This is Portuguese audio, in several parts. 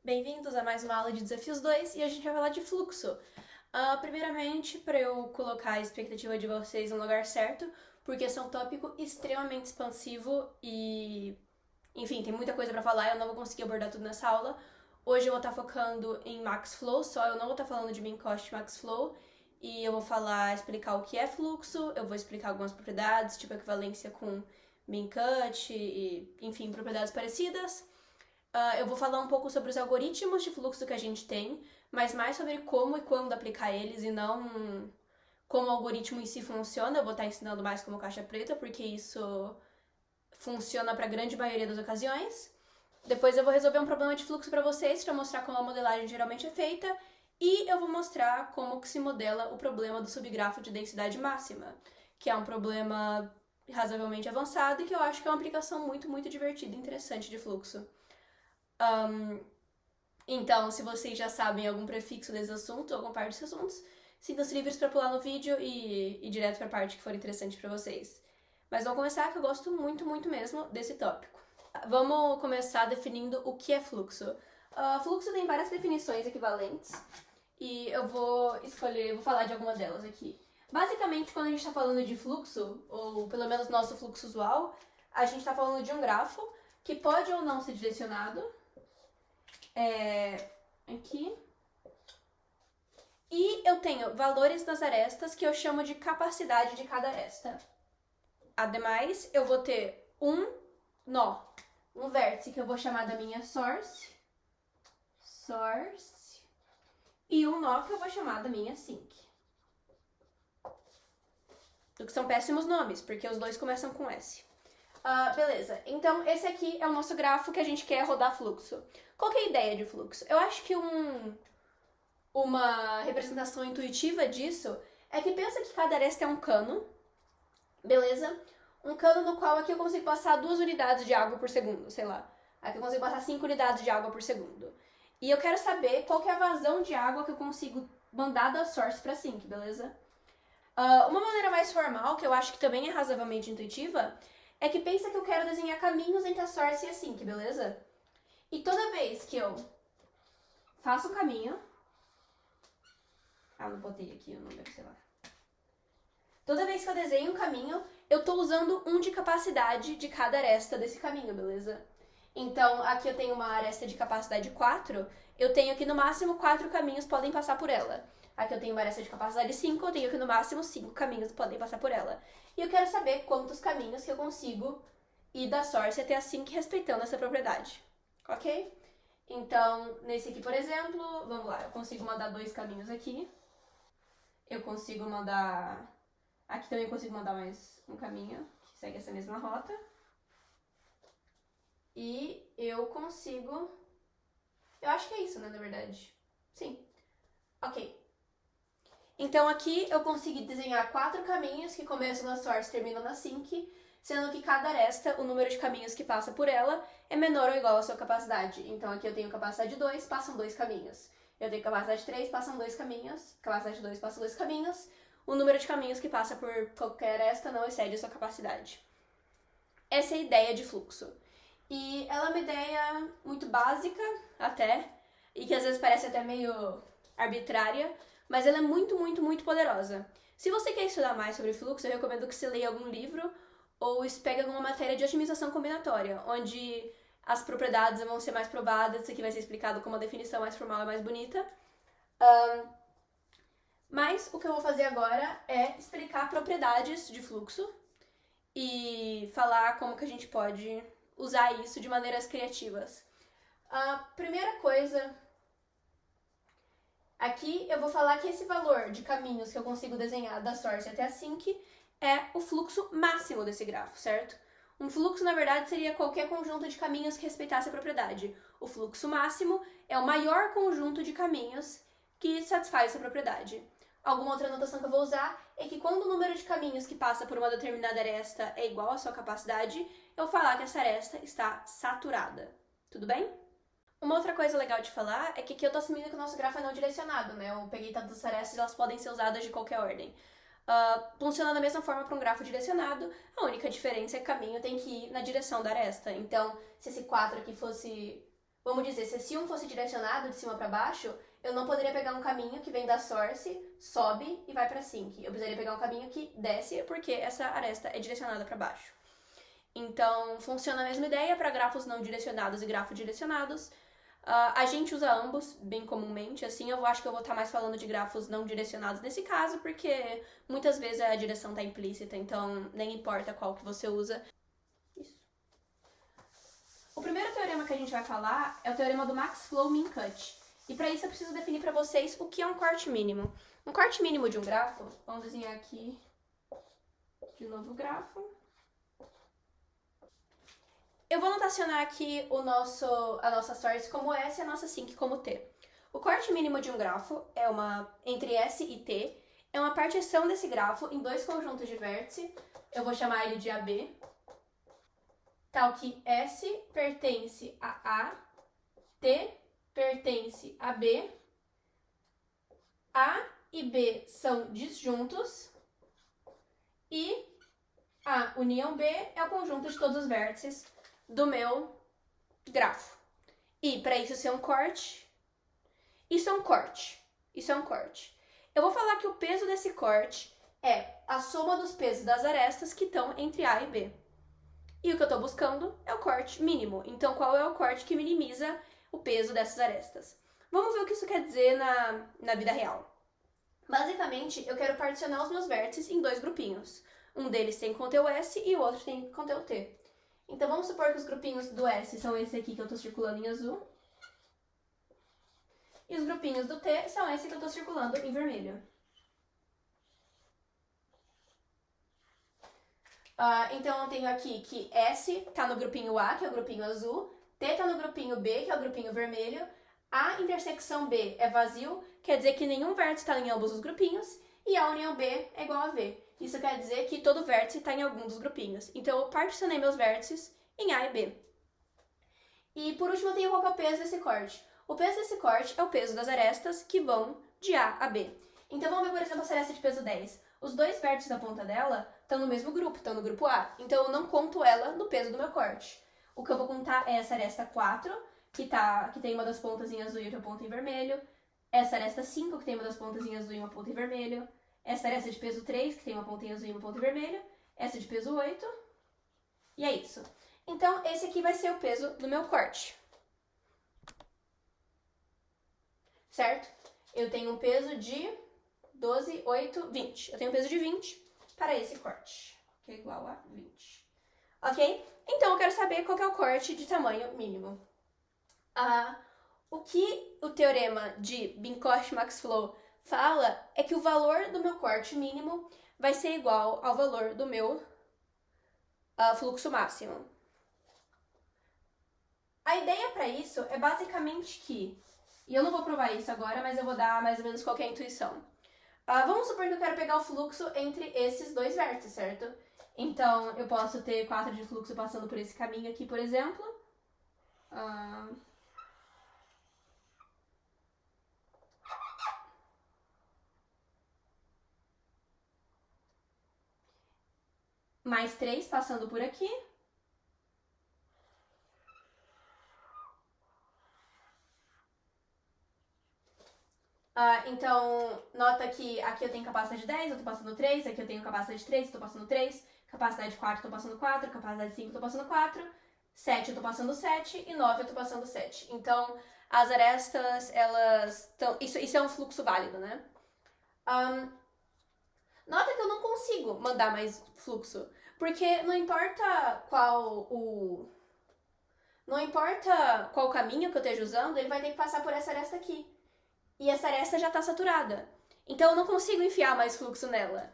Bem-vindos a mais uma aula de Desafios 2 e a gente vai falar de fluxo. Primeiramente, para eu colocar a expectativa de vocês no lugar certo, porque esse é um tópico extremamente expansivo e, enfim, tem muita coisa para falar e eu não vou conseguir abordar tudo nessa aula. Hoje eu vou estar focando em Max Flow, só eu não vou estar falando de Min Cost Max Flow, e eu vou explicar o que é fluxo, eu vou explicar algumas propriedades, tipo equivalência com Min Cut e, enfim, propriedades parecidas. Eu vou falar um pouco sobre os algoritmos de fluxo que a gente tem, mas mais sobre como e quando aplicar eles e não como o algoritmo em si funciona. Eu vou estar ensinando mais como caixa preta, porque isso funciona para a grande maioria das ocasiões. Depois eu vou resolver um problema de fluxo para vocês, para mostrar como a modelagem geralmente é feita. E eu vou mostrar como que se modela o problema do subgrafo de densidade máxima, que é um problema razoavelmente avançado e que eu acho que é uma aplicação muito divertida e interessante de fluxo. Então, se vocês já sabem algum prefixo desses assuntos, alguma parte desses assuntos, sintam-se livres para pular no vídeo e ir direto para a parte que for interessante para vocês. Mas vamos começar, que eu gosto muito mesmo desse tópico. Vamos começar definindo o que é fluxo. Fluxo tem várias definições equivalentes e eu vou falar de alguma delas aqui. Basicamente, quando a gente está falando de fluxo, ou pelo menos nosso fluxo usual, a gente está falando de um grafo que pode ou não ser direcionado. Aqui. E eu tenho valores das arestas que eu chamo de capacidade de cada aresta. Ademais, eu vou ter um nó, um vértice que eu vou chamar da minha source, e um nó que eu vou chamar da minha sink. O que são péssimos nomes, porque os dois começam com S. Beleza, então esse aqui é o nosso grafo que a gente quer rodar fluxo. Qual que é a ideia de fluxo? Eu acho que uma representação intuitiva disso é que pensa que cada aresta é um cano, beleza? Um cano no qual aqui eu consigo passar 2 unidades de água por segundo, sei lá. Aqui eu consigo passar 5 unidades de água por segundo. E eu quero saber qual que é a vazão de água que eu consigo mandar da source para sink, beleza? Uma maneira mais formal, que eu acho que também é razoavelmente intuitiva, é que pensa que eu quero desenhar caminhos entre a source e a sink, beleza? E toda vez que eu faço um caminho... não botei aqui o número, sei lá. Toda vez que eu desenho um caminho, eu tô usando 1 de capacidade de cada aresta desse caminho, beleza? Então, aqui eu tenho uma aresta de capacidade 4, eu tenho que no máximo 4 caminhos podem passar por ela. Aqui eu tenho uma aresta de capacidade 5, eu tenho que no máximo 5 caminhos podem passar por ela. E eu quero saber quantos caminhos que eu consigo ir da source até a sink respeitando essa propriedade. Ok? Então, nesse aqui, por exemplo, vamos lá, eu consigo mandar 2 caminhos aqui. Eu consigo mandar... Aqui também eu consigo mandar mais um caminho, que segue essa mesma rota. E eu consigo... Eu acho que é isso, né, na verdade? Sim. Ok. Então aqui eu consegui desenhar 4 caminhos que começam na source e terminam na sink, sendo que cada aresta, o número de caminhos que passa por ela, é menor ou igual à sua capacidade. Então aqui eu tenho capacidade 2, passam 2 caminhos. Eu tenho capacidade 3, passam 2 caminhos. Capacidade 2, passam 2 caminhos. O número de caminhos que passa por qualquer aresta não excede a sua capacidade. Essa é a ideia de fluxo. E ela é uma ideia muito básica, até, e que às vezes parece até meio arbitrária, mas ela é muito poderosa. Se você quer estudar mais sobre fluxo, eu recomendo que você leia algum livro ou pegue alguma matéria de otimização combinatória, onde as propriedades vão ser mais provadas, isso aqui vai ser explicado com uma definição mais formal e mais bonita. Mas o que eu vou fazer agora é explicar propriedades de fluxo e falar como que a gente pode usar isso de maneiras criativas. A primeira coisa... Aqui eu vou falar que esse valor de caminhos que eu consigo desenhar da source até a sink é o fluxo máximo desse grafo, certo? Um fluxo, na verdade, seria qualquer conjunto de caminhos que respeitasse a propriedade. O fluxo máximo é o maior conjunto de caminhos que satisfaz essa propriedade. Alguma outra anotação que eu vou usar é que quando o número de caminhos que passa por uma determinada aresta é igual à sua capacidade, eu vou falar que essa aresta está saturada. Tudo bem? Uma outra coisa legal de falar é que aqui eu tô assumindo que o nosso grafo é não direcionado, né? Eu peguei tantas as arestas e elas podem ser usadas de qualquer ordem. Funciona da mesma forma para um grafo direcionado, a única diferença é que o caminho tem que ir na direção da aresta. Então, se esse 4 aqui fosse Vamos dizer, se esse 1 fosse direcionado de cima para baixo, eu não poderia pegar um caminho que vem da source, sobe e vai para sync. Eu precisaria pegar um caminho que desce, porque essa aresta é direcionada para baixo. Então, funciona a mesma ideia para grafos não direcionados e grafos direcionados. A gente usa ambos bem comumente, assim, eu acho que eu vou estar mais falando de grafos não direcionados nesse caso, porque muitas vezes a direção está implícita, então nem importa qual que você usa. Isso. O primeiro teorema que a gente vai falar é o teorema do Max-Flow-Min-Cut. E para isso eu preciso definir para vocês o que é um corte mínimo. Um corte mínimo de um grafo, vamos desenhar aqui de novo o grafo. Eu vou notacionar aqui a nossa source como S e a nossa sync como T. O corte mínimo de um grafo é entre S e T, é uma partição desse grafo em dois conjuntos de vértice. Eu vou chamar ele de AB, tal que S pertence a A, T pertence a B, A e B são disjuntos e A união B é o conjunto de todos os vértices do meu grafo. E para isso ser um corte, isso é um corte. Eu vou falar que o peso desse corte é a soma dos pesos das arestas que estão entre A e B. E o que eu estou buscando é o corte mínimo. Então, qual é o corte que minimiza o peso dessas arestas? Vamos ver o que isso quer dizer na vida real. Basicamente, eu quero particionar os meus vértices em dois grupinhos. Um deles tem que conter o S e o outro tem que conter o T. Então, vamos supor que os grupinhos do S são esse aqui que eu estou circulando em azul. E os grupinhos do T são esse que eu estou circulando em vermelho. Então, eu tenho aqui que S está no grupinho A, que é o grupinho azul. T está no grupinho B, que é o grupinho vermelho. A intersecção B é vazio, quer dizer que nenhum vértice está em ambos os grupinhos. E A união B é igual a V. Isso quer dizer que todo vértice está em algum dos grupinhos. Então, eu particionei meus vértices em A e B. E, por último, eu tenho qual que é o peso desse corte. O peso desse corte é o peso das arestas que vão de A a B. Então, vamos ver, por exemplo, essa aresta de peso 10. Os dois vértices da ponta dela estão no mesmo grupo, estão no grupo A. Então, eu não conto ela no peso do meu corte. O que eu vou contar é essa aresta 4, que tem uma das pontas em azul e outra ponta em vermelho. Essa aresta 5, que tem uma das pontas em azul e uma ponta em vermelho. Essa aresta de peso 3, que tem uma ponta em azul e uma ponta em vermelho. Essa de peso 8. E é isso. Então, esse aqui vai ser o peso do meu corte. Certo? Eu tenho um peso de 12, 8, 20. Eu tenho um peso de 20 para esse corte, que é igual a 20. Ok? Então, eu quero saber qual que é o corte de tamanho mínimo. O que o teorema de Bincoff-Max-Flow fala é que o valor do meu corte mínimo vai ser igual ao valor do meu fluxo máximo. A ideia para isso é basicamente que, e eu não vou provar isso agora, mas eu vou dar mais ou menos qual que é a intuição. Vamos supor que eu quero pegar o fluxo entre esses dois vértices, certo? Então, eu posso ter 4 de fluxo passando por esse caminho aqui, por exemplo. Mais 3 passando por aqui. Então, nota que aqui eu tenho capacidade de 10, eu tô passando 3, aqui eu tenho capacidade de 3, eu tô passando 3, capacidade de 4, eu tô passando 4, capacidade de 5, eu tô passando 4, 7, eu tô passando 7 e 9, eu tô passando 7. Então, as arestas, elas estão... Isso é um fluxo válido, né? Nota que eu não consigo mandar mais fluxo, porque não importa qual caminho que eu esteja usando, ele vai ter que passar por essa aresta aqui. E essa aresta já está saturada. Então, eu não consigo enfiar mais fluxo nela.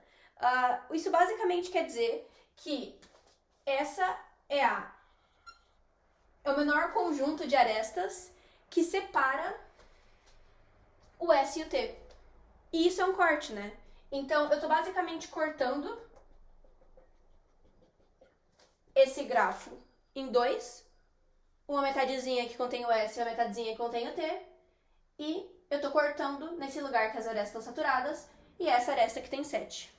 Isso basicamente quer dizer que essa é o menor conjunto de arestas que separa o S e o T. E isso é um corte, né? Então, eu estou basicamente cortando esse grafo em dois. Uma metadezinha que contém o S e uma metadezinha que contém o T. E eu tô cortando nesse lugar que as arestas estão saturadas e essa aresta que tem 7.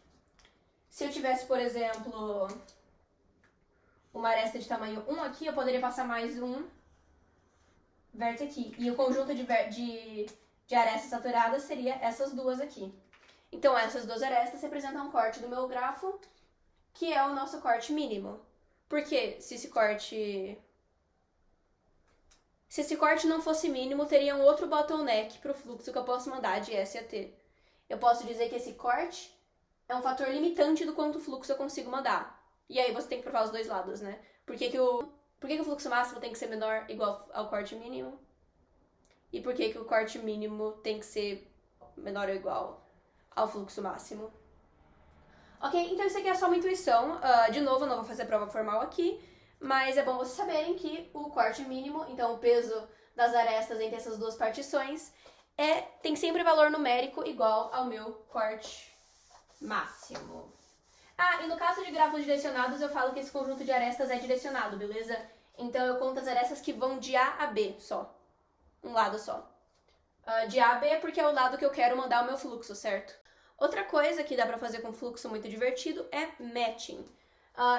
Se eu tivesse, por exemplo, uma aresta de tamanho 1 aqui, eu poderia passar mais 1, vértice aqui. E o conjunto de arestas saturadas seria essas duas aqui. Então, essas duas arestas representam um corte do meu grafo, que é o nosso corte mínimo. Porque se esse corte não fosse mínimo, teria um outro bottleneck para o fluxo que eu posso mandar de S a T. Eu posso dizer que esse corte é um fator limitante do quanto fluxo eu consigo mandar. E aí você tem que provar os dois lados, né? Por que o fluxo máximo tem que ser menor igual ao corte mínimo? E por que o corte mínimo tem que ser menor ou igual ao fluxo máximo? Ok? Então isso aqui é só uma intuição. De novo, eu não vou fazer prova formal aqui, mas é bom vocês saberem que o corte mínimo, então o peso das arestas entre essas duas partições, tem sempre valor numérico igual ao meu corte máximo. E no caso de grafos direcionados, eu falo que esse conjunto de arestas é direcionado, beleza? Então eu conto as arestas que vão de A a B só. Um lado só. De A a B porque é o lado que eu quero mandar o meu fluxo, certo? Outra coisa que dá pra fazer com fluxo muito divertido é matching.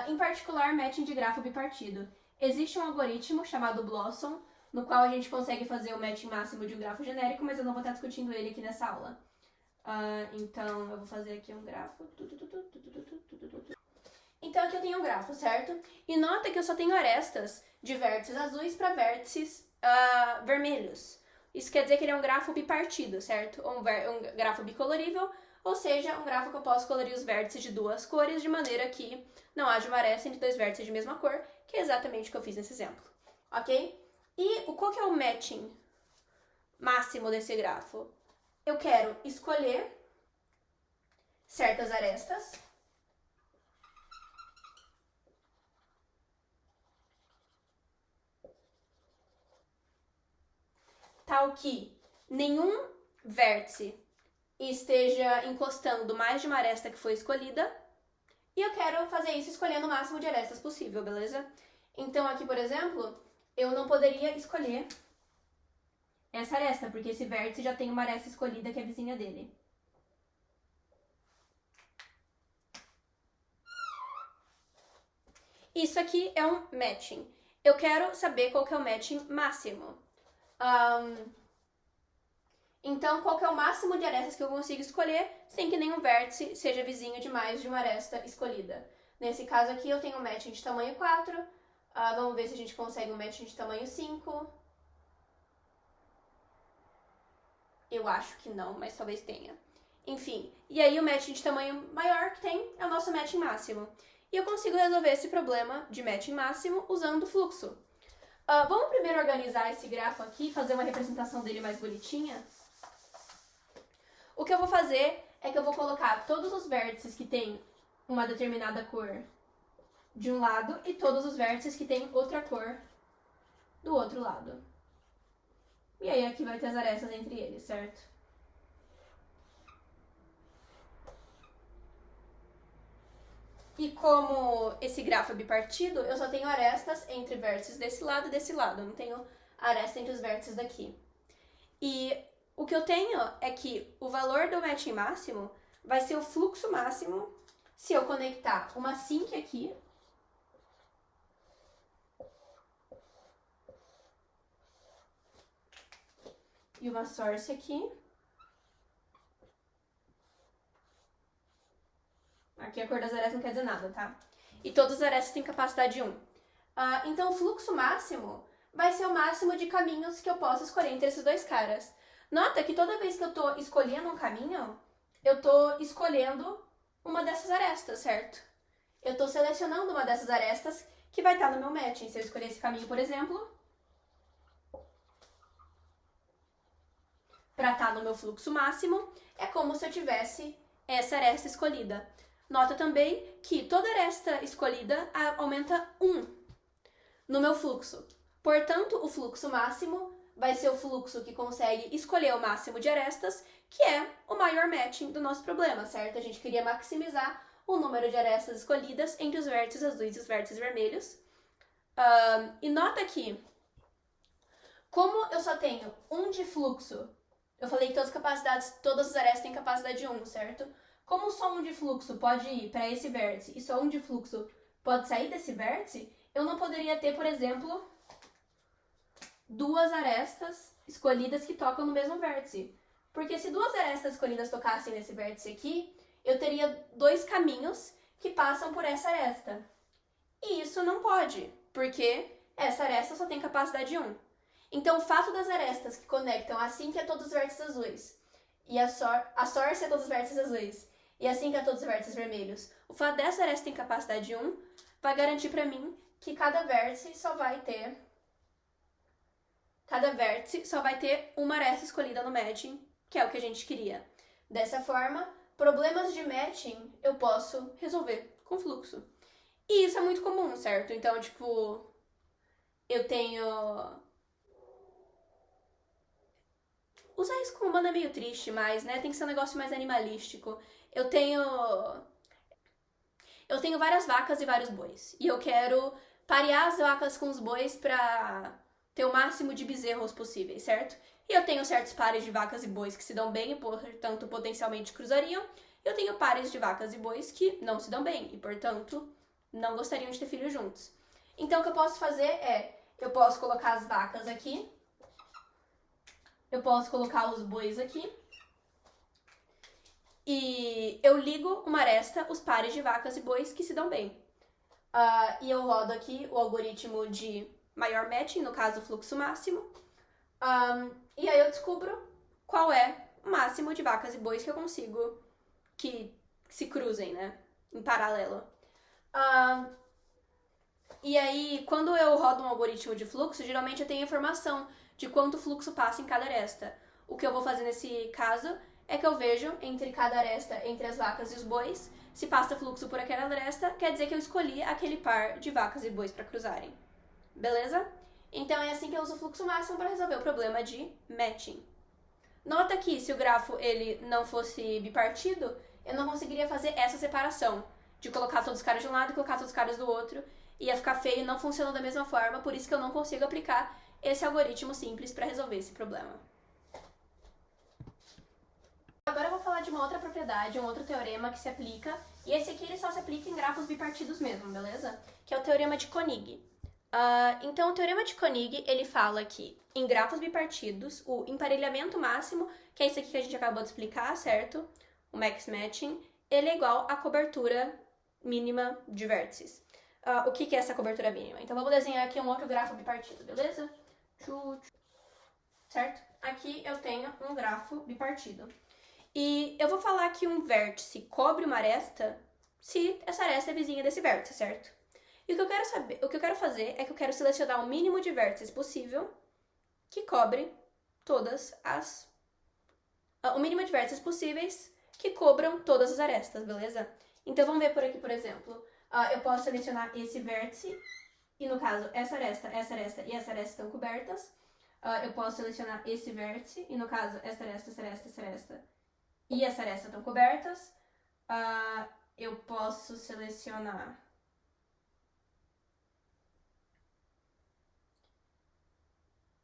Em particular, matching de grafo bipartido. Existe um algoritmo chamado Blossom, no qual a gente consegue fazer o matching máximo de um grafo genérico, mas eu não vou estar discutindo ele aqui nessa aula. Então, eu vou fazer aqui um grafo. Então, aqui eu tenho um grafo, certo? E nota que eu só tenho arestas de vértices azuis para vértices vermelhos. Isso quer dizer que ele é um grafo bipartido, certo? Ou um grafo bicolorível, ou seja, um grafo que eu posso colorir os vértices de duas cores de maneira que não haja uma aresta entre dois vértices de mesma cor, que é exatamente o que eu fiz nesse exemplo, ok? E qual que é o matching máximo desse grafo? Eu quero escolher certas arestas tal que nenhum vértice esteja encostando mais de uma aresta que foi escolhida, e eu quero fazer isso escolhendo o máximo de arestas possível, beleza? Então aqui, por exemplo, eu não poderia escolher essa aresta, porque esse vértice já tem uma aresta escolhida que é vizinha dele. Isso aqui é um matching. Eu quero saber qual que é o matching máximo. Então, qual que é o máximo de arestas que eu consigo escolher sem que nenhum vértice seja vizinho de mais de uma aresta escolhida? Nesse caso aqui, eu tenho um matching de tamanho 4. Vamos ver se a gente consegue um matching de tamanho 5. Eu acho que não, mas talvez tenha. Enfim, e aí o matching de tamanho maior que tem é o nosso matching máximo. E eu consigo resolver esse problema de matching máximo usando o fluxo. Vamos primeiro organizar esse grafo aqui, fazer uma representação dele mais bonitinha? O que eu vou fazer é que eu vou colocar todos os vértices que tem uma determinada cor de um lado e todos os vértices que tem outra cor do outro lado. E aí aqui vai ter as arestas entre eles, certo? E como esse grafo é bipartido, eu só tenho arestas entre vértices desse lado e desse lado. Eu não tenho aresta entre os vértices daqui. E o que eu tenho é que o valor do matching máximo vai ser o fluxo máximo se eu conectar uma sink aqui e uma source aqui. Aqui a cor das arestas não quer dizer nada, tá? E todas as arestas têm capacidade 1. Então o fluxo máximo vai ser o máximo de caminhos que eu posso escolher entre esses dois caras. Nota que toda vez que eu tô escolhendo um caminho, eu tô escolhendo uma dessas arestas, certo? Eu tô selecionando uma dessas arestas que vai estar no meu matching. Se eu escolher esse caminho, por exemplo, para estar no meu fluxo máximo, é como se eu tivesse essa aresta escolhida. Nota também que toda aresta escolhida aumenta 1 no meu fluxo. Portanto, o fluxo máximo vai ser o fluxo que consegue escolher o máximo de arestas, que é o maior matching do nosso problema, certo? A gente queria maximizar o número de arestas escolhidas entre os vértices azuis e os vértices vermelhos. E nota que, como eu só tenho 1 de fluxo, eu falei que todas as arestas têm capacidade 1, certo? Como só 1 de fluxo pode ir para esse vértice e só 1 de fluxo pode sair desse vértice, eu não poderia ter, por exemplo, duas arestas escolhidas que tocam no mesmo vértice. Porque se duas arestas escolhidas tocassem nesse vértice aqui, eu teria dois caminhos que passam por essa aresta. E isso não pode, porque essa aresta só tem capacidade 1. Então, o fato das arestas que conectam assim que é todos os vértices azuis, e a source é todos os vértices azuis, e assim que é todos os vértices vermelhos, o fato dessa aresta ter capacidade 1 vai garantir pra mim que cada vértice só vai ter uma aresta escolhida no matching, que é o que a gente queria. Dessa forma, problemas de matching eu posso resolver com fluxo. E isso é muito comum, certo? Então, tipo, eu tenho... Usar isso como banda é meio triste, mas, né, tem que ser um negócio mais animalístico. Eu tenho várias vacas e vários bois. E eu quero parear as vacas com os bois pra ter o máximo de bezerros possíveis, certo? E eu tenho certos pares de vacas e bois que se dão bem e, portanto, potencialmente cruzariam. E eu tenho pares de vacas e bois que não se dão bem e, portanto, não gostariam de ter filhos juntos. Então, o que eu posso fazer é, eu posso colocar as vacas aqui, eu posso colocar os bois aqui, e eu ligo uma aresta, os pares de vacas e bois que se dão bem. E eu rodo aqui o algoritmo de maior matching, no caso, o fluxo máximo. E aí eu descubro qual é o máximo de vacas e bois que eu consigo que se cruzem, né, em paralelo. E aí, quando eu rodo um algoritmo de fluxo, geralmente eu tenho informação de quanto fluxo passa em cada aresta. O que eu vou fazer nesse caso é que eu vejo entre cada aresta, entre as vacas e os bois, se passa fluxo por aquela aresta, quer dizer que eu escolhi aquele par de vacas e bois para cruzarem. Beleza? Então é assim que eu uso o fluxo máximo para resolver o problema de matching. Nota que se o grafo ele não fosse bipartido, eu não conseguiria fazer essa separação, de colocar todos os caras de um lado e colocar todos os caras do outro. Ia ficar feio e não funciona da mesma forma, por isso que eu não consigo aplicar esse algoritmo simples para resolver esse problema. Agora eu vou falar de uma outra propriedade, um outro teorema que se aplica, e esse aqui ele só se aplica em grafos bipartidos mesmo, beleza? Que é o teorema de Koenig. Então, o teorema de Koenig, ele fala que em grafos bipartidos, o emparelhamento máximo, que é isso aqui que a gente acabou de explicar, certo? O max matching, ele é igual à cobertura mínima de vértices. O que é essa cobertura mínima? Então, vamos desenhar aqui um outro grafo bipartido, beleza? Certo? Aqui eu tenho um grafo bipartido. E eu vou falar que um vértice cobre uma aresta se essa aresta é vizinha desse vértice, certo? E o que eu quero fazer é que eu quero selecionar o mínimo de vértices possível que cobre todas as... o mínimo de vértices possíveis que cobram todas as arestas, beleza? Então vamos ver por aqui, por exemplo. Eu posso selecionar esse vértice, e no caso, essa aresta e essa aresta estão cobertas. Eu posso selecionar esse vértice, e no caso, essa aresta e essa aresta estão cobertas. Eu posso selecionar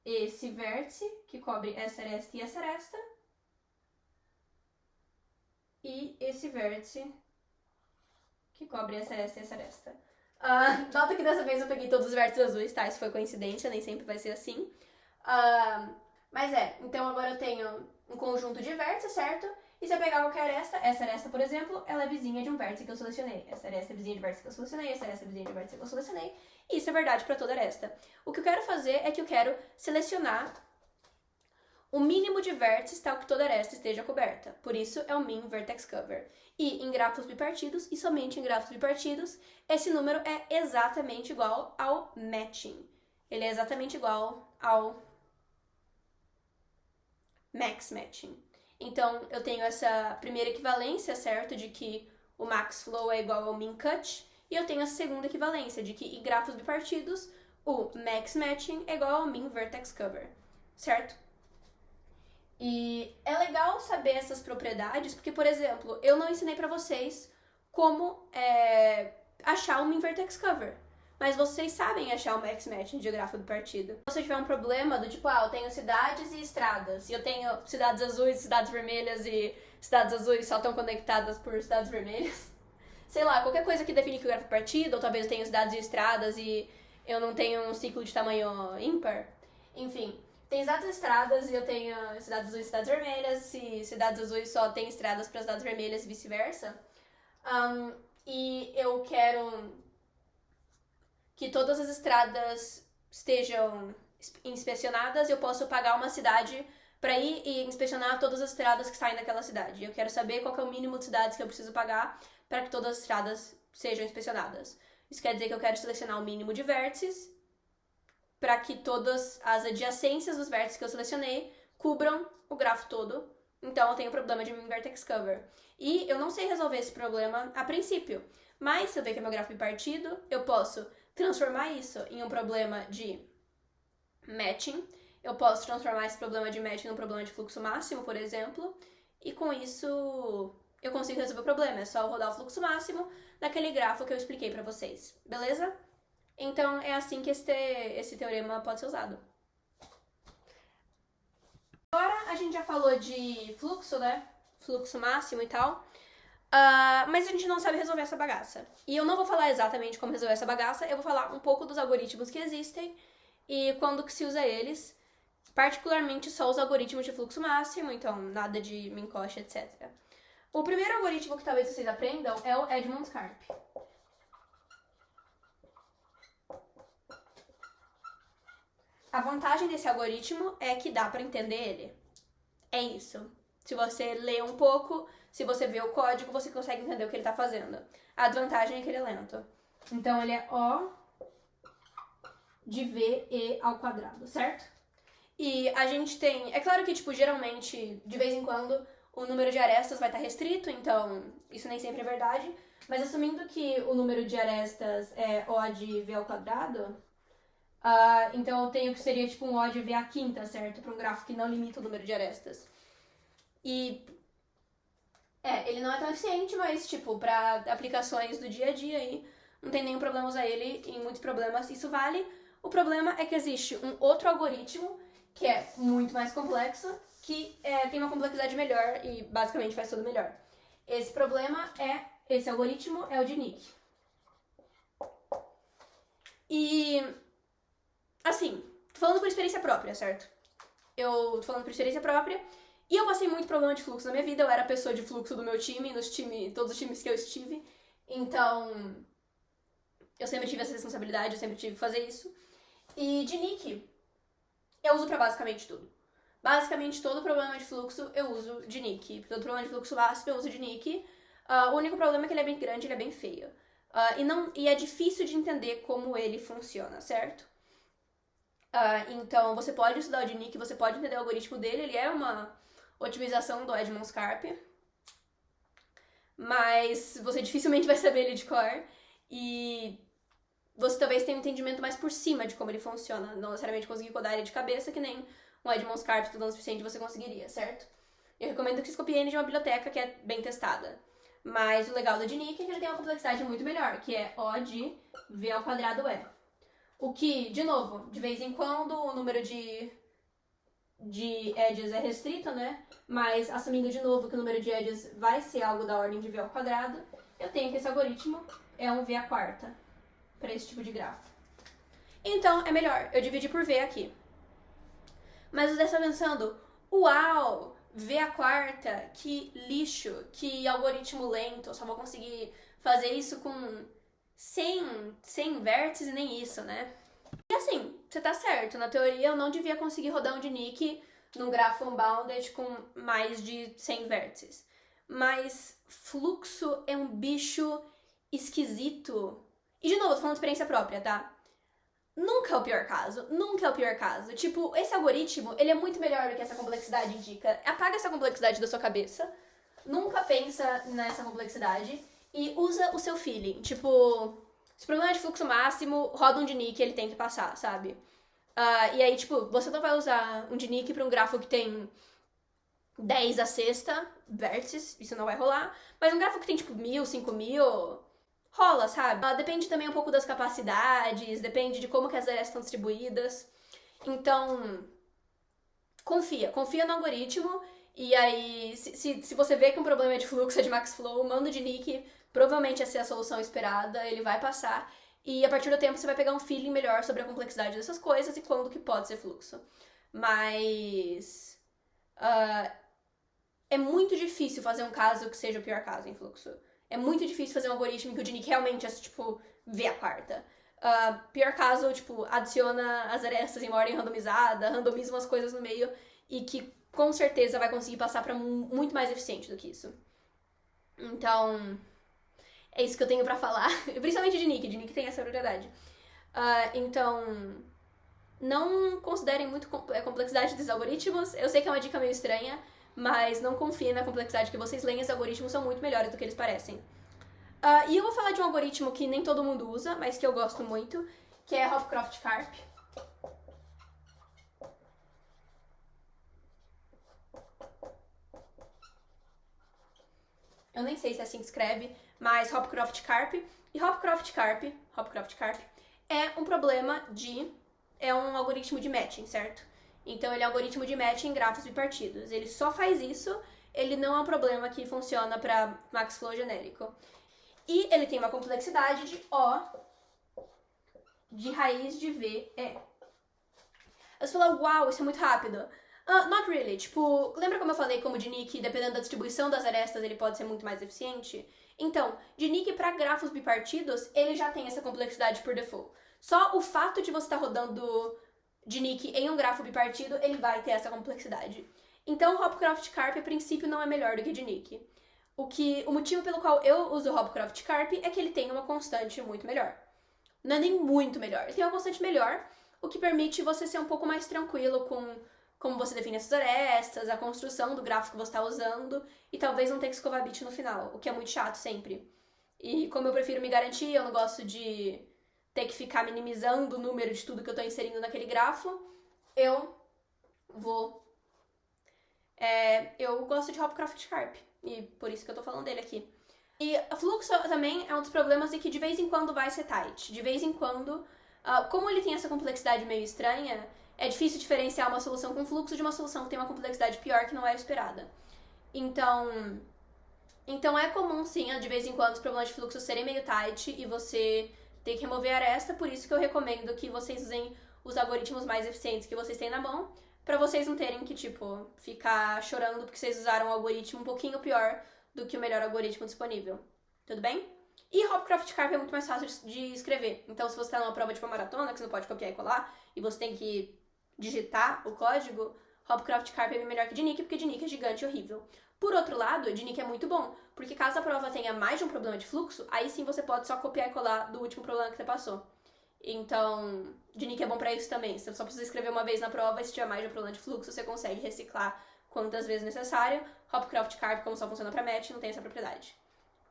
esse vértice, que cobre essa aresta e essa aresta, e esse vértice, que cobre essa aresta e essa aresta. Nota que dessa vez eu peguei todos os vértices azuis, tá? Isso foi coincidência, nem sempre vai ser assim. Mas então agora eu tenho um conjunto de vértices, certo? E se eu pegar qualquer aresta, essa aresta, por exemplo, ela é vizinha de um vértice que eu selecionei. Essa aresta é vizinha de um vértice que eu selecionei, essa aresta é vizinha de um vértice que eu selecionei. E isso é verdade para toda aresta. O que eu quero fazer é que eu quero selecionar o mínimo de vértices tal que toda aresta esteja coberta. Por isso é o min vertex cover. E em grafos bipartidos, e somente em grafos bipartidos, esse número é exatamente igual ao matching. Ele é exatamente igual ao max matching. Então, eu tenho essa primeira equivalência, certo? De que o max flow é igual ao min cut. E eu tenho a segunda equivalência de que em grafos bipartidos, o max matching é igual ao min vertex cover, certo? E é legal saber essas propriedades, porque, por exemplo, eu não ensinei pra vocês como achar o min vertex cover. Mas vocês sabem achar o max matching de grafo bipartido. Se você tiver um problema do tipo, eu tenho cidades e estradas, e eu tenho cidades azuis e cidades vermelhas, e cidades azuis só estão conectadas por cidades vermelhas. Sei lá, qualquer coisa que define que o grafo é bipartido, ou talvez eu tenha cidades e estradas e eu não tenho um ciclo de tamanho ímpar. Enfim, tem cidades listradas e eu tenho cidades azuis e cidades vermelhas. Se cidades azuis só tem estradas para cidades vermelhas e vice-versa. E eu quero que todas as estradas estejam inspecionadas. Eu posso pagar uma cidade para ir e inspecionar todas as estradas que saem daquela cidade. Eu quero saber qual que é o mínimo de cidades que eu preciso pagar para que todas as estradas sejam inspecionadas. Isso quer dizer que eu quero selecionar o mínimo de vértices para que todas as adjacências dos vértices que eu selecionei cubram o grafo todo. Então eu tenho o problema de min vertex cover. E eu não sei resolver esse problema a princípio. Mas se eu ver que é meu grafo bipartido, eu posso transformar isso em um problema de matching. Eu posso transformar esse problema de matching num problema de fluxo máximo, por exemplo. E com isso eu consigo resolver o problema. É só eu rodar o fluxo máximo daquele grafo que eu expliquei pra vocês. Beleza? Então, é assim que esse teorema pode ser usado. Agora, a gente já falou de fluxo, né? Fluxo máximo e tal. Mas a gente não sabe resolver essa bagaça. E eu não vou falar exatamente como resolver essa bagaça, eu vou falar um pouco dos algoritmos que existem e quando que se usa eles. Particularmente só os algoritmos de fluxo máximo, então nada de min-cost, etc. O primeiro algoritmo que talvez vocês aprendam é o Edmonds-Karp. A vantagem desse algoritmo é que dá pra entender ele. É isso. Se você lê um pouco, se você vê o código, você consegue entender o que ele tá fazendo. A desvantagem é que ele é lento. Então ele é O de VE ao quadrado, certo? E a gente tem... É claro que, tipo, geralmente, de vez em quando, o número de arestas vai estar restrito, então isso nem sempre é verdade. Mas assumindo que o número de arestas é O de V ao quadrado... então eu tenho que seria tipo um O de V à quinta, certo? Para um grafo que não limita o número de arestas. E ele não é tão eficiente, mas tipo, para aplicações do dia a dia aí, não tem nenhum problema usar ele, em muitos problemas isso vale. O problema é que existe um outro algoritmo, que é muito mais complexo, que tem uma complexidade melhor e basicamente faz tudo melhor. Esse algoritmo é o de Nick. E assim, tô falando por experiência própria, certo? Eu tô falando por experiência própria. E eu passei muito problema de fluxo na minha vida. Eu era a pessoa de fluxo do meu time, todos os times que eu estive. Então, eu sempre tive essa responsabilidade, eu sempre tive que fazer isso. E de Nick, eu uso pra basicamente tudo. Basicamente todo problema de fluxo eu uso de Nick. Todo problema de fluxo ácido eu uso de Nick. O único problema é que ele é bem grande, ele é bem feio. E é difícil de entender como ele funciona, certo? Então, você pode estudar o de Nick, você pode entender o algoritmo dele, ele é uma otimização do Edmonds-Karp, mas você dificilmente vai saber ele de cor, e você talvez tenha um entendimento mais por cima de como ele funciona, não necessariamente conseguir codar ele de cabeça, que nem um Edmonds-Karp estudando o suficiente você conseguiria, certo? Eu recomendo que vocês copiem ele de uma biblioteca que é bem testada. Mas o legal do de Nick é que ele tem uma complexidade muito melhor, que é O de V ao quadrado E. O que, de novo, de vez em quando o número de edges é restrito, né? Mas assumindo de novo que o número de edges vai ser algo da ordem de V ao quadrado, eu tenho que esse algoritmo é um V à quarta para esse tipo de grafo. Então, é melhor eu dividir por V aqui. Mas você está pensando, uau, V à quarta, que lixo, que algoritmo lento, eu só vou conseguir fazer isso com 100 vértices e nem isso, né? E assim, você tá certo, na teoria eu não devia conseguir rodar um de Nick num grafo unbounded com mais de 100 vértices. Mas fluxo é um bicho esquisito. E de novo, tô falando de experiência própria, tá? Nunca é o pior caso, nunca é o pior caso. Tipo, esse algoritmo, ele é muito melhor do que essa complexidade indica. Apaga essa complexidade da sua cabeça, nunca pensa nessa complexidade e usa o seu feeling. Tipo, se o problema é de fluxo máximo, roda um de Nick e ele tem que passar, sabe? E aí, tipo, você não vai usar um de Nick pra um grafo que tem 10 a sexta vértices, isso não vai rolar. Mas um grafo que tem, tipo, 1000, 5000, rola, sabe? Depende também um pouco das capacidades, depende de como que as arestas estão distribuídas. Então, confia no algoritmo. E aí, se você vê que um problema é de fluxo, é de max flow, manda o de Nick, provavelmente essa é a solução esperada, ele vai passar. E a partir do tempo você vai pegar um feeling melhor sobre a complexidade dessas coisas e quando que pode ser fluxo. Mas é muito difícil fazer um caso que seja o pior caso em fluxo. É muito difícil fazer um algoritmo em que o Dinic realmente é, tipo, vê a quarta. Pior caso, tipo, adiciona as arestas em ordem randomizada, randomiza umas coisas no meio e que com certeza vai conseguir passar pra muito mais eficiente do que isso. Então, é isso que eu tenho pra falar. Principalmente de Nick. De Nick tem essa propriedade. Então, não considerem muito a complexidade dos algoritmos. Eu sei que é uma dica meio estranha, mas não confiem na complexidade que vocês leem. Os algoritmos são muito melhores do que eles parecem. E eu vou falar de um algoritmo que nem todo mundo usa, mas que eu gosto muito, que é Hopcroft-Karp. Eu nem sei se é assim que escreve, mas Hopcroft-Karp. E Hopcroft-Karp é um problema é um algoritmo de matching, certo? Então ele é um algoritmo de matching em grafos bipartidos. Ele só faz isso, ele não é um problema que funciona para max flow genérico. E ele tem uma complexidade de O de raiz de V é. Você fala, uau, isso é muito rápido. Not really. Tipo, lembra como eu falei como o Dinic, dependendo da distribuição das arestas, ele pode ser muito mais eficiente? Então, Dinic para grafos bipartidos, ele já tem essa complexidade por default. Só o fato de você estar rodando Dinic em um grafo bipartido, ele vai ter essa complexidade. Então, Hopcroft-Karp, a princípio, não é melhor do que Dinic. O motivo pelo qual eu uso o Hopcroft-Karp é que ele tem uma constante muito melhor. Não é nem muito melhor, ele tem uma constante melhor, o que permite você ser um pouco mais tranquilo com como você define essas arestas, a construção do gráfico que você está usando, e talvez não ter que escovar bit no final, o que é muito chato sempre. E como eu prefiro me garantir, eu não gosto de ter que ficar minimizando o número de tudo que eu estou inserindo naquele grafo, eu gosto de Hopcroft-Karp, e por isso que eu tô falando dele aqui. E o fluxo também é um dos problemas de que de vez em quando vai ser tight. De vez em quando, como ele tem essa complexidade meio estranha, é difícil diferenciar uma solução com fluxo de uma solução que tem uma complexidade pior que não é esperada. Então é comum, sim, de vez em quando os problemas de fluxo serem meio tight e você ter que remover a aresta, por isso que eu recomendo que vocês usem os algoritmos mais eficientes que vocês têm na mão, pra vocês não terem que, tipo, ficar chorando porque vocês usaram um algoritmo um pouquinho pior do que o melhor algoritmo disponível. Tudo bem? E Hopcroft-Karp é muito mais fácil de escrever. Então, se você tá numa prova de uma maratona, que você não pode copiar e colar, e você tem que digitar o código, Hopcroft-Karp é bem melhor que Dinic, porque Dinic é gigante e horrível. Por outro lado, Dinic é muito bom, porque caso a prova tenha mais de um problema de fluxo, aí sim você pode só copiar e colar do último problema que você passou. Então, Dinic é bom pra isso também. Você só precisa escrever uma vez na prova e se tiver mais de um problema de fluxo, você consegue reciclar quantas vezes necessário. Hopcroft-Karp, como só funciona pra match, não tem essa propriedade.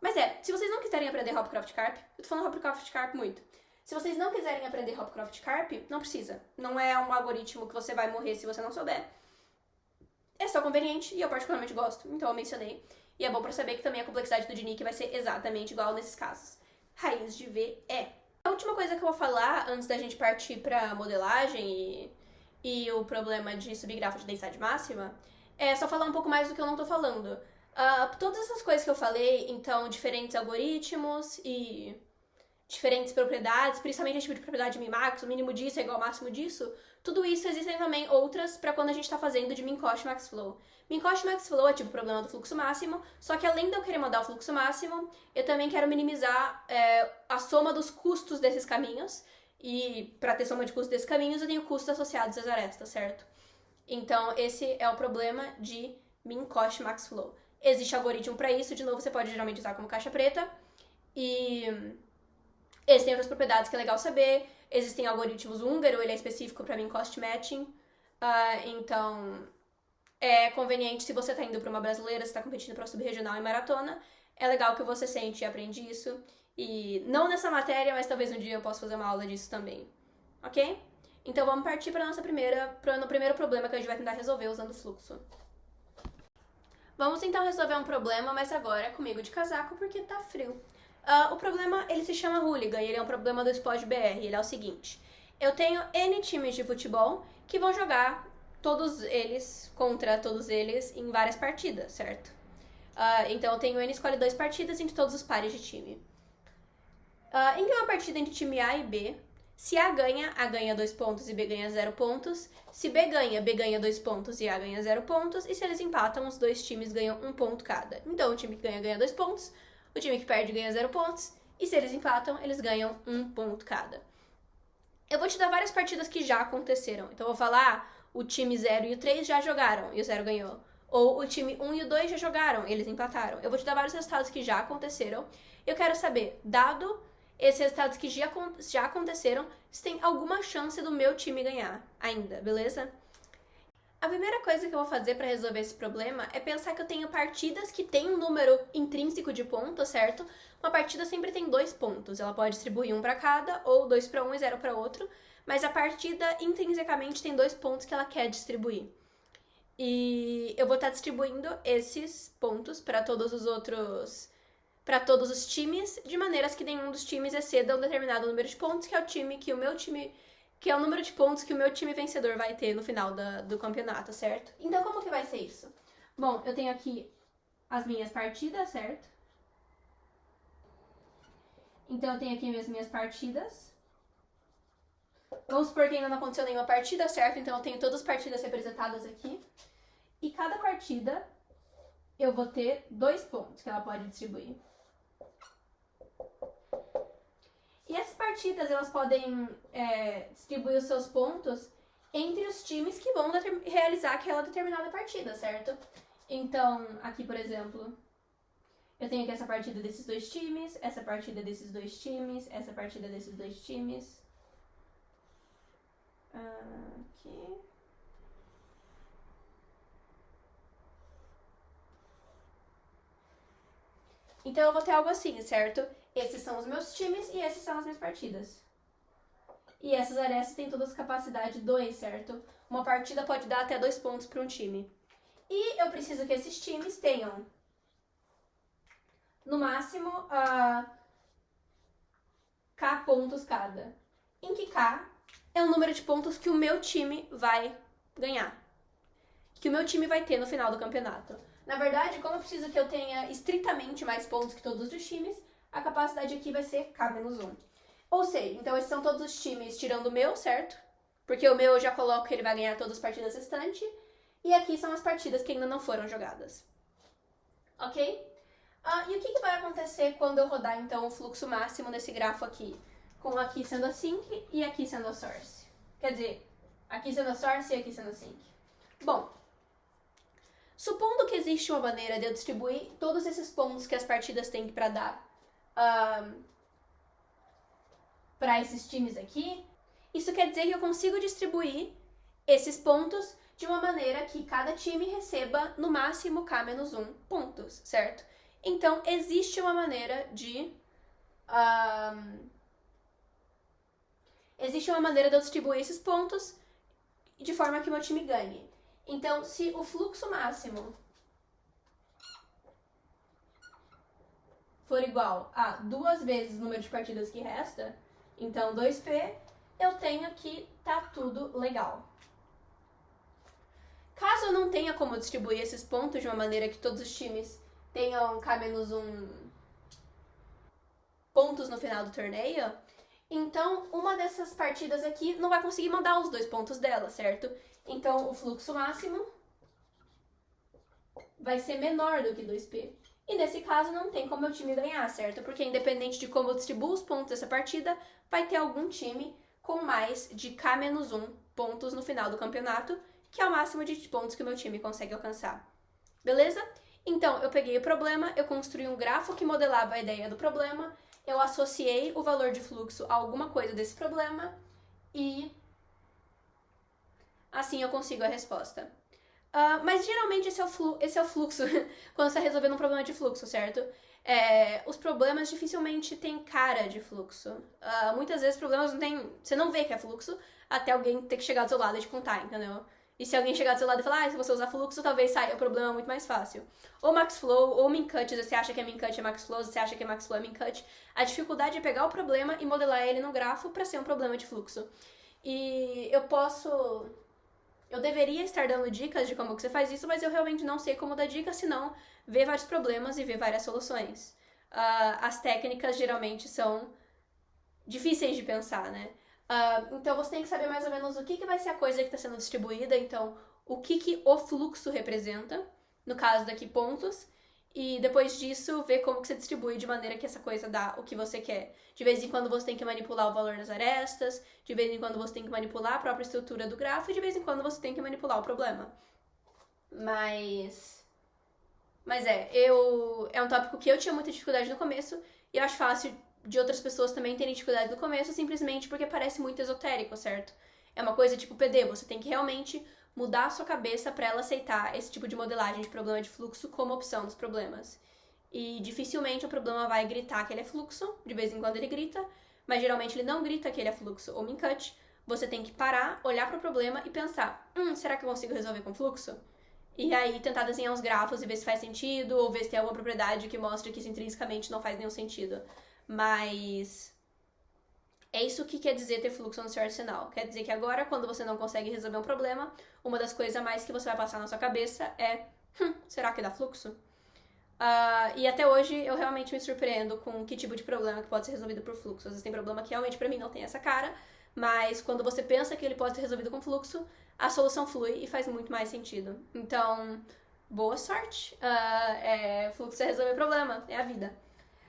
Mas se vocês não quiserem aprender Hopcroft-Karp, eu tô falando Hopcroft-Karp muito. Se vocês não quiserem aprender Hopcroft-Karp, não precisa. Não é um algoritmo que você vai morrer se você não souber. É só conveniente e eu particularmente gosto, então eu mencionei. E é bom pra saber que também a complexidade do Dinic vai ser exatamente igual nesses casos. Raiz de V é. A última coisa que eu vou falar, antes da gente partir pra modelagem e o problema de subgrafo de densidade máxima, é só falar um pouco mais do que eu não tô falando. Todas essas coisas que eu falei, então, diferentes algoritmos e diferentes propriedades, principalmente esse tipo de propriedade de min-max, o mínimo disso é igual ao máximo disso, tudo isso existem também outras para quando a gente está fazendo de min-cost max-flow. Min-cost max-flow é tipo o problema do fluxo máximo, só que além de eu querer mandar o fluxo máximo, eu também quero minimizar a soma dos custos desses caminhos, e para ter soma de custos desses caminhos eu tenho custos associados às arestas, certo? Então esse é o problema de min-cost max-flow. Existe algoritmo para isso, de novo você pode geralmente usar como caixa preta, e existem outras propriedades que é legal saber. Existem algoritmos húngaro, ele é específico para min-cost matching. Então, é conveniente se você tá indo para uma brasileira, você tá competindo para subregional e maratona. É legal que você sente e aprende isso. E não nessa matéria, mas talvez um dia eu possa fazer uma aula disso também. Ok? Então vamos partir para no primeiro problema que a gente vai tentar resolver usando fluxo. Vamos então resolver um problema, mas agora comigo de casaco porque tá frio. O problema, ele se chama Hooligan e ele é um problema do Spod BR. Ele é o seguinte: eu tenho N times de futebol que vão jogar todos eles contra todos eles em várias partidas, certo? Então eu tenho N escolhe 2 partidas entre todos os pares de time. Em uma partida entre time A e B, se A ganha 2 pontos e B ganha 0 pontos. Se B ganha 2 pontos e A ganha 0 pontos. E se eles empatam, os dois times ganham 1 ponto cada. Então, o time que ganha 2 pontos, o time que perde ganha 0 pontos. E se eles empatam, eles ganham 1 ponto cada. Eu vou te dar várias partidas que já aconteceram. Então, eu vou falar, o time 0 e o 3 já jogaram e o 0 ganhou. Ou o time 1 e o 2 já jogaram e eles empataram. Eu vou te dar vários resultados que já aconteceram. Eu quero saber, dado esses resultados que já aconteceram, se tem alguma chance do meu time ganhar ainda, beleza? A primeira coisa que eu vou fazer para resolver esse problema é pensar que eu tenho partidas que têm um número intrínseco de pontos, certo? Uma partida sempre tem 2 pontos, ela pode distribuir 1 para cada, ou 2 para um e 0 para outro, mas a partida intrinsecamente tem 2 pontos que ela quer distribuir. E eu vou estar distribuindo esses pontos para todos os times, de maneiras que nenhum dos times exceda um determinado número de pontos, que é o número de pontos que o meu time vencedor vai ter no final do campeonato, certo? Então, como que vai ser isso? Bom, eu tenho aqui as minhas partidas, certo? Então, eu tenho aqui as minhas partidas. Vamos supor que ainda não aconteceu nenhuma partida, certo? Então, eu tenho todas as partidas representadas aqui. E cada partida, eu vou ter 2 pontos que ela pode distribuir. E essas partidas, elas podem distribuir os seus pontos entre os times que vão realizar aquela determinada partida, certo? Então, aqui, por exemplo, eu tenho aqui essa partida desses 2 times, essa partida desses 2 times, essa partida desses 2 times. Aqui. Então, eu vou ter algo assim, certo? Esses são os meus times e esses são as minhas partidas. E essas arestas têm todas capacidade 2, certo? Uma partida pode dar até 2 pontos para um time. E eu preciso que esses times tenham, no máximo, K pontos cada. Em que K é o número de pontos que o meu time vai ganhar. Que o meu time vai ter no final do campeonato. Na verdade, como eu preciso que eu tenha estritamente mais pontos que todos os times, a capacidade aqui vai ser K-1. Ou seja, então esses são todos os times tirando o meu, certo? Porque o meu eu já coloco que ele vai ganhar todas as partidas restantes. E aqui são as partidas que ainda não foram jogadas. Ok? E o que vai acontecer quando eu rodar, então, o fluxo máximo nesse grafo aqui? Com aqui sendo a sync e aqui sendo a source. Quer dizer, aqui sendo a source e aqui sendo a sync. Bom, supondo que existe uma maneira de eu distribuir todos esses pontos que as partidas têm para dar para esses times aqui, isso quer dizer que eu consigo distribuir esses pontos de uma maneira que cada time receba no máximo K-1 pontos, certo? Então, existe uma maneira de eu distribuir esses pontos de forma que o meu time ganhe. Então, se o fluxo máximo for igual a 2 vezes o número de partidas que resta, então 2P, eu tenho que tá tudo legal. Caso eu não tenha como distribuir esses pontos de uma maneira que todos os times tenham K-1 pontos no final do torneio, então uma dessas partidas aqui não vai conseguir mandar os 2 pontos dela, certo? Então o fluxo máximo vai ser menor do que 2P. E nesse caso não tem como meu time ganhar, certo? Porque independente de como eu distribuo os pontos dessa partida, vai ter algum time com mais de K-1 pontos no final do campeonato, que é o máximo de pontos que o meu time consegue alcançar. Beleza? Então, eu peguei o problema, eu construí um grafo que modelava a ideia do problema, eu associei o valor de fluxo a alguma coisa desse problema e assim eu consigo a resposta. Mas geralmente esse é o fluxo quando você está resolvendo um problema de fluxo, certo? Os problemas dificilmente têm cara de fluxo. Muitas vezes problemas não tem. Você não vê que é fluxo até alguém ter que chegar do seu lado e te contar, entendeu? E se alguém chegar do seu lado e falar, se você usar fluxo, talvez saia o problema muito mais fácil. Ou MaxFlow, ou MinCut, você acha que é MinCut é MaxFlow, você acha que é MaxFlow é MinCut. A dificuldade é pegar o problema e modelar ele no grafo para ser um problema de fluxo. E eu deveria estar dando dicas de como que você faz isso, mas eu realmente não sei como dar dicas, senão ver vários problemas e ver várias soluções. As técnicas geralmente são difíceis de pensar, né? Então você tem que saber mais ou menos o que vai ser a coisa que está sendo distribuída, então o que o fluxo representa, no caso daqui pontos, e depois disso ver como que você distribui de maneira que essa coisa dá o que você quer. De vez em quando você tem que manipular o valor das arestas, de vez em quando você tem que manipular a própria estrutura do grafo e de vez em quando você tem que manipular o problema. Mas é um tópico que eu tinha muita dificuldade no começo e eu acho fácil de outras pessoas também terem dificuldade no começo, simplesmente porque parece muito esotérico, certo? É uma coisa tipo PD, você tem que realmente mudar a sua cabeça para ela aceitar esse tipo de modelagem de problema de fluxo como opção dos problemas. E dificilmente o problema vai gritar que ele é fluxo, de vez em quando ele grita, mas geralmente ele não grita que ele é fluxo ou min-cut. Você tem que parar, olhar para o problema e pensar, será que eu consigo resolver com fluxo? E aí tentar desenhar uns grafos e ver se faz sentido, ou ver se tem alguma propriedade que mostra que isso intrinsecamente não faz nenhum sentido. Mas é isso que quer dizer ter fluxo no seu arsenal. Quer dizer que agora, quando você não consegue resolver um problema, uma das coisas a mais que você vai passar na sua cabeça é será que dá fluxo? E até hoje eu realmente me surpreendo com que tipo de problema que pode ser resolvido por fluxo. Às vezes tem problema que realmente pra mim não tem essa cara, mas quando você pensa que ele pode ser resolvido com fluxo, a solução flui e faz muito mais sentido. Então, boa sorte. Fluxo é resolver problema, é a vida.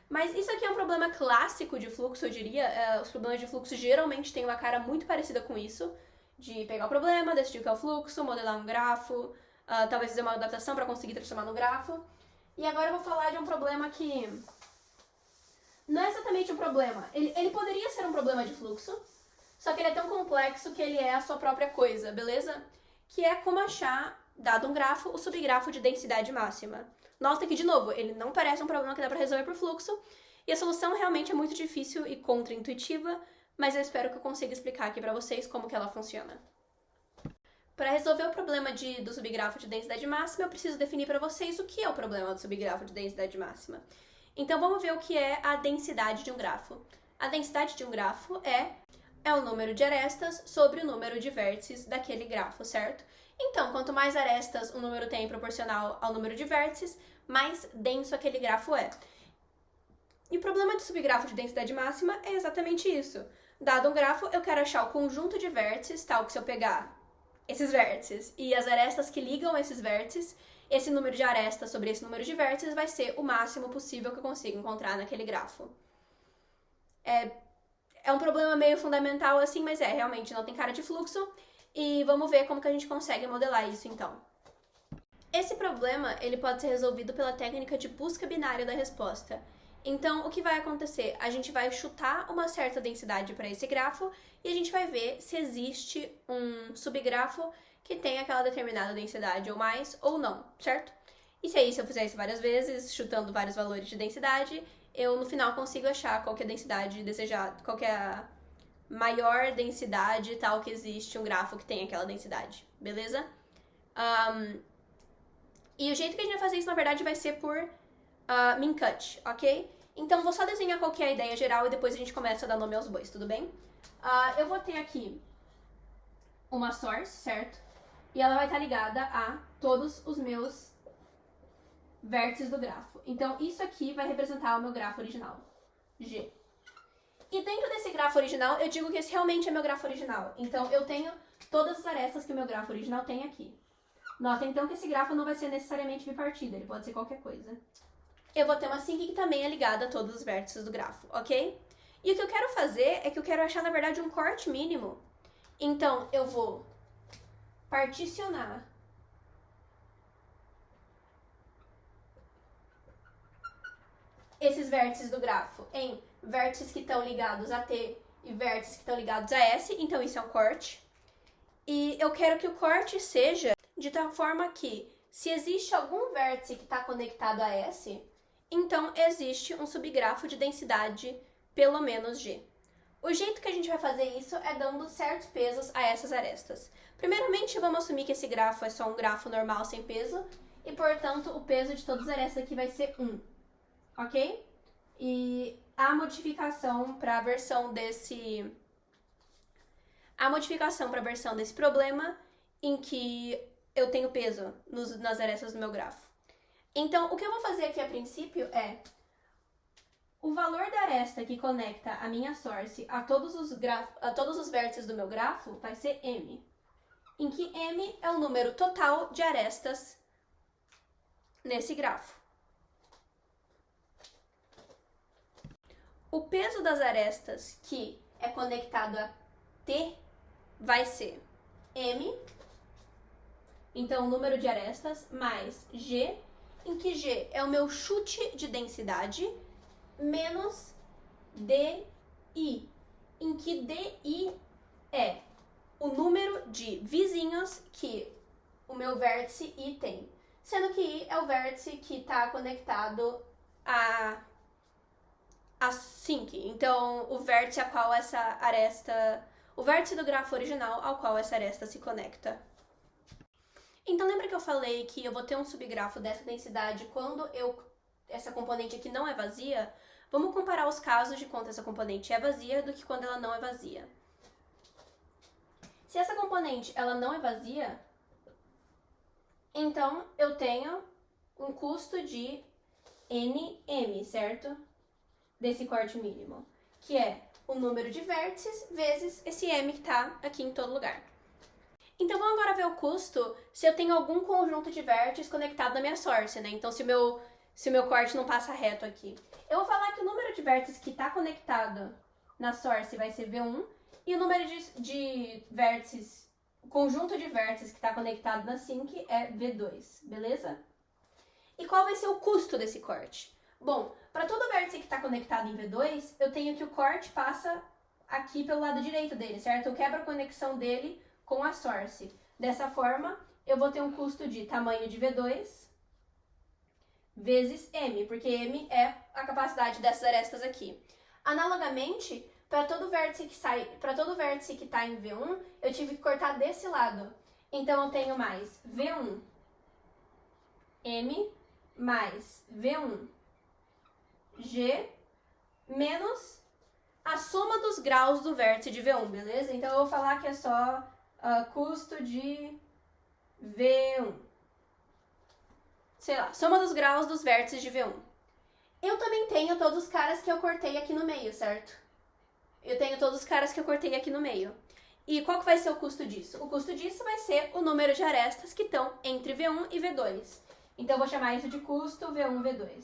Mas isso aqui é um problema clássico de fluxo, eu diria. Os problemas de fluxo geralmente têm uma cara muito parecida com isso. De pegar o problema, decidir o que é o fluxo, modelar um grafo, talvez fazer uma adaptação para conseguir transformar no grafo. E agora eu vou falar de um problema que não é exatamente um problema. Ele poderia ser um problema de fluxo, só que ele é tão complexo que ele é a sua própria coisa, beleza? Que é como achar, dado um grafo, o subgrafo de densidade máxima. Nota que, de novo, ele não parece um problema que dá pra resolver por fluxo, e a solução realmente é muito difícil e contra-intuitiva, mas eu espero que eu consiga explicar aqui pra vocês como que ela funciona. Para resolver o problema do subgrafo de densidade máxima, eu preciso definir para vocês o que é o problema do subgrafo de densidade máxima. Então vamos ver o que é a densidade de um grafo. A densidade de um grafo é o número de arestas sobre o número de vértices daquele grafo, certo? Então, quanto mais arestas um número tem proporcional ao número de vértices, mais denso aquele grafo é. E o problema do subgrafo de densidade máxima é exatamente isso. Dado um grafo, eu quero achar o conjunto de vértices, tal que se eu pegar esses vértices e as arestas que ligam esses vértices, esse número de arestas sobre esse número de vértices vai ser o máximo possível que eu consigo encontrar naquele grafo. É um problema meio fundamental assim, mas realmente não tem cara de fluxo. E vamos ver como que a gente consegue modelar isso então. Esse problema ele pode ser resolvido pela técnica de busca binária da resposta. Então, o que vai acontecer? A gente vai chutar uma certa densidade para esse grafo e a gente vai ver se existe um subgrafo que tem aquela determinada densidade ou mais ou não, certo? E se eu fizer isso várias vezes, chutando vários valores de densidade, eu no final consigo achar qual que é a densidade desejada, qual que é a maior densidade tal que existe um grafo que tem aquela densidade, beleza? E o jeito que a gente vai fazer isso, na verdade, vai ser por min-cut, ok? Então, vou só desenhar qual que é a ideia geral e depois a gente começa a dar nome aos bois, tudo bem? Eu vou ter aqui uma source, certo? E ela vai estar ligada a todos os meus vértices do grafo. Então, isso aqui vai representar o meu grafo original, G. E dentro desse grafo original, eu digo que esse realmente é meu grafo original. Então, eu tenho todas as arestas que o meu grafo original tem aqui. Nota, então, que esse grafo não vai ser necessariamente bipartido, ele pode ser qualquer coisa. Eu vou ter uma sink que também é ligada a todos os vértices do grafo, ok? E o que eu quero fazer é que eu quero achar, na verdade, um corte mínimo. Então, eu vou particionar esses vértices do grafo em vértices que estão ligados a T e vértices que estão ligados a S, então isso é um corte. E eu quero que o corte seja de tal forma que, se existe algum vértice que está conectado a S, então existe um subgrafo de densidade pelo menos G. O jeito que a gente vai fazer isso é dando certos pesos a essas arestas. Primeiramente, vamos assumir que esse grafo é só um grafo normal sem peso, e, portanto, o peso de todas as arestas aqui vai ser 1, ok? E a modificação para a versão desse problema em que eu tenho peso nas arestas do meu grafo. Então, o que eu vou fazer aqui a princípio é o valor da aresta que conecta a minha source a todos os vértices do meu grafo vai ser m, em que m é o número total de arestas nesse grafo. O peso das arestas que é conectado a T vai ser m, então o número de arestas, mais g, em que g é o meu chute de densidade, menos di, em que di é o número de vizinhos que o meu vértice I tem, sendo que I é o vértice que está conectado a sink, então o vértice a qual essa aresta, o vértice do grafo original ao qual essa aresta se conecta. Então lembra que eu falei que eu vou ter um subgrafo dessa densidade quando essa componente aqui não é vazia? Vamos comparar os casos de quando essa componente é vazia do que quando ela não é vazia. Se essa componente ela não é vazia, então eu tenho um custo de nm, certo? Desse corte mínimo, que é o número de vértices vezes esse m que está aqui em todo lugar. Então vamos agora ver o custo se eu tenho algum conjunto de vértices conectado na minha source, né? Então se o meu corte não passa reto aqui. Eu vou falar que o número de vértices que está conectado na source vai ser V1 e o número de vértices, o conjunto de vértices que está conectado na sink é V2, beleza? E qual vai ser o custo desse corte? Bom, para todo vértice que está conectado em V2, eu tenho que o corte passa aqui pelo lado direito dele, certo? Eu quebro a conexão dele com a source. Dessa forma, eu vou ter um custo de tamanho de V2 vezes M, porque M é a capacidade dessas arestas aqui. Analogamente, para todo vértice que está em V1, eu tive que cortar desse lado. Então, eu tenho mais V1 M mais V1 G menos a soma dos graus do vértice de V1, beleza? Então, eu vou falar que é só custo de V1. Sei lá, soma dos graus dos vértices de V1. Eu também tenho todos os caras que eu cortei aqui no meio, certo? Eu tenho todos os caras que eu cortei aqui no meio. E qual que vai ser o custo disso? O custo disso vai ser o número de arestas que estão entre V1 e V2. Então, eu vou chamar isso de custo V1, V2.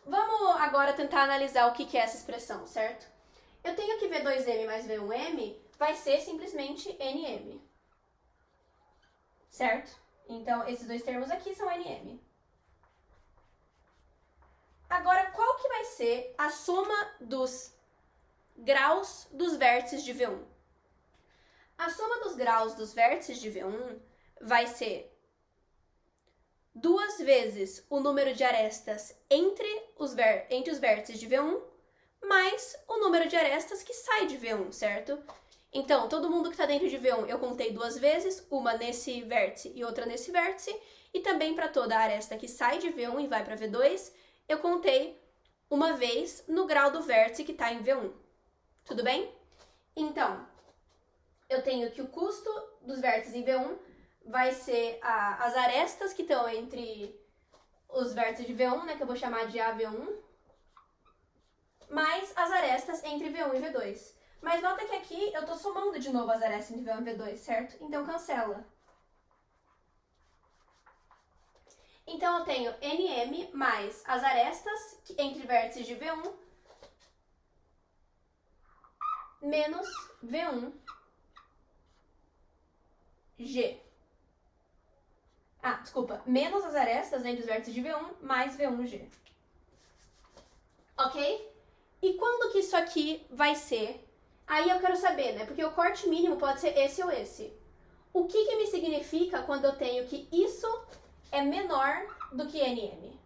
Vamos agora tentar analisar o que é essa expressão, certo? Eu tenho que V2M mais V1M vai ser simplesmente NM. Certo? Então, esses dois termos aqui são NM. Agora, qual que vai ser a soma dos graus dos vértices de V1? A soma dos graus dos vértices de V1 vai ser 2 vezes o número de arestas entre os vértices de V1 mais o número de arestas que sai de V1, certo? Então, todo mundo que está dentro de V1 eu contei 2 vezes, uma nesse vértice e outra nesse vértice, e também para toda a aresta que sai de V1 e vai para V2, eu contei uma vez no grau do vértice que está em V1. Tudo bem? Então, eu tenho que o custo dos vértices em V1 vai ser as arestas que estão entre os vértices de V1, né, que eu vou chamar de AV1, mais as arestas entre V1 e V2. Mas nota que aqui eu estou somando de novo as arestas entre V1 e V2, certo? Então, cancela. Então, eu tenho NM mais as arestas entre vértices de V1 menos V1 G. Desculpa. Menos as arestas entre os vértices de V1 mais V1G. Ok? E quando que isso aqui vai ser? Aí eu quero saber, né? Porque o corte mínimo pode ser esse ou esse. O que me significa quando eu tenho que isso é menor do que NM?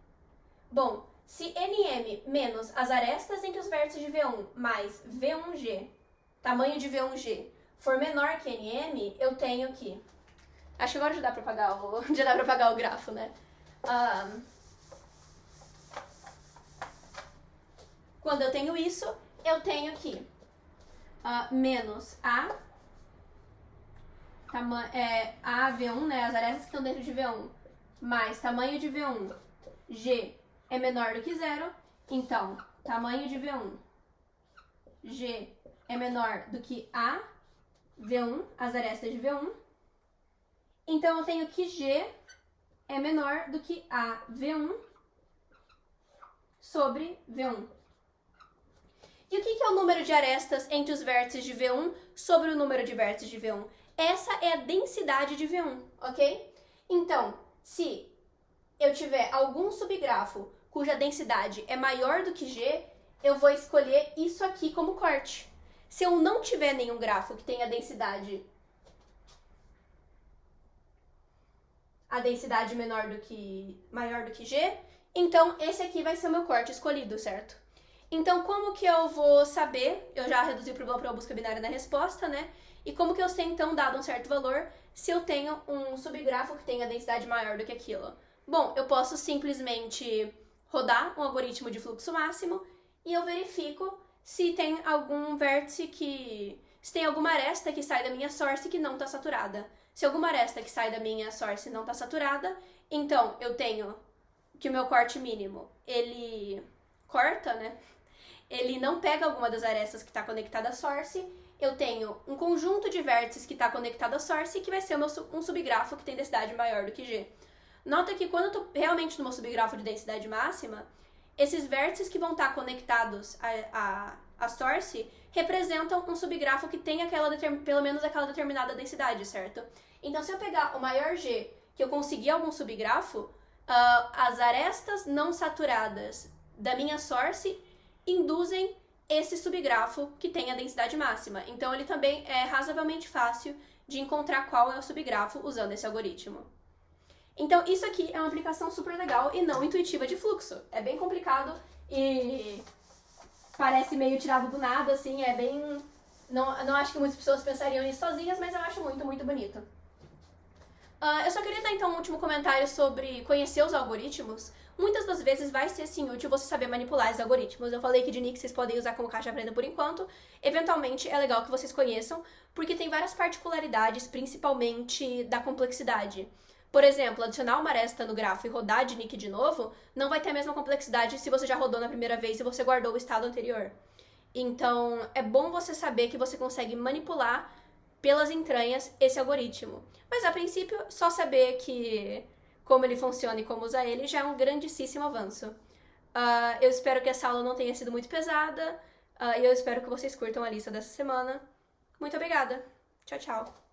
Bom, se NM menos as arestas entre os vértices de V1 mais V1G, tamanho de V1G, for menor que NM, eu tenho que... Acho que agora já dá pra apagar o grafo, né? Quando eu tenho isso, eu tenho que menos a V1, né? As arestas que estão dentro de V1, mais tamanho de V1, G, é menor do que zero, então, tamanho de V1, G é menor do que A, V1, as arestas de V1. Então, eu tenho que G é menor do que A, V1 sobre V1. E o que é o número de arestas entre os vértices de V1 sobre o número de vértices de V1? Essa é a densidade de V1, ok? Então, se eu tiver algum subgrafo cuja densidade é maior do que G, eu vou escolher isso aqui como corte. Se eu não tiver nenhum grafo que tenha a densidade maior do que G, então esse aqui vai ser o meu corte escolhido, certo? Então, como que eu vou saber? Eu já reduzi o problema para uma busca binária na resposta, né? E como que eu sei, então, dado um certo valor, se eu tenho um subgrafo que tenha densidade maior do que aquilo? Bom, eu posso simplesmente rodar um algoritmo de fluxo máximo e eu verifico se tem algum vértice se tem alguma aresta que sai da minha source que não está saturada. Se alguma aresta que sai da minha source não está saturada, então eu tenho que o meu corte mínimo, ele corta, né? Ele não pega alguma das arestas que está conectada à source. Eu tenho um conjunto de vértices que está conectado à source que vai ser um subgrafo que tem densidade maior do que G. Nota que quando eu estou realmente no meu subgrafo de densidade máxima, esses vértices que vão estar conectados à source representam um subgrafo que tem pelo menos aquela determinada densidade, certo? Então, se eu pegar o maior G, que eu conseguir algum subgrafo, as arestas não saturadas da minha source induzem esse subgrafo que tem a densidade máxima. Então, ele também é razoavelmente fácil de encontrar qual é o subgrafo usando esse algoritmo. Então, isso aqui é uma aplicação super legal e não intuitiva de fluxo. É bem complicado e parece meio tirado do nada, assim, é bem... Não acho que muitas pessoas pensariam nisso sozinhas, mas eu acho muito, muito bonito. Eu só queria dar, então, um último comentário sobre conhecer os algoritmos. Muitas das vezes vai ser, sim, útil você saber manipular esses algoritmos. Eu falei que de Nick vocês podem usar como caixa preta por enquanto. Eventualmente, é legal que vocês conheçam, porque tem várias particularidades, principalmente da complexidade. Por exemplo, adicionar uma aresta no grafo e rodar de Nick de novo não vai ter a mesma complexidade se você já rodou na primeira vez e você guardou o estado anterior. Então, é bom você saber que você consegue manipular pelas entranhas esse algoritmo. Mas, a princípio, só saber como ele funciona e como usar ele já é um grandíssimo avanço. Eu espero que essa aula não tenha sido muito pesada e eu espero que vocês curtam a lista dessa semana. Muito obrigada. Tchau, tchau.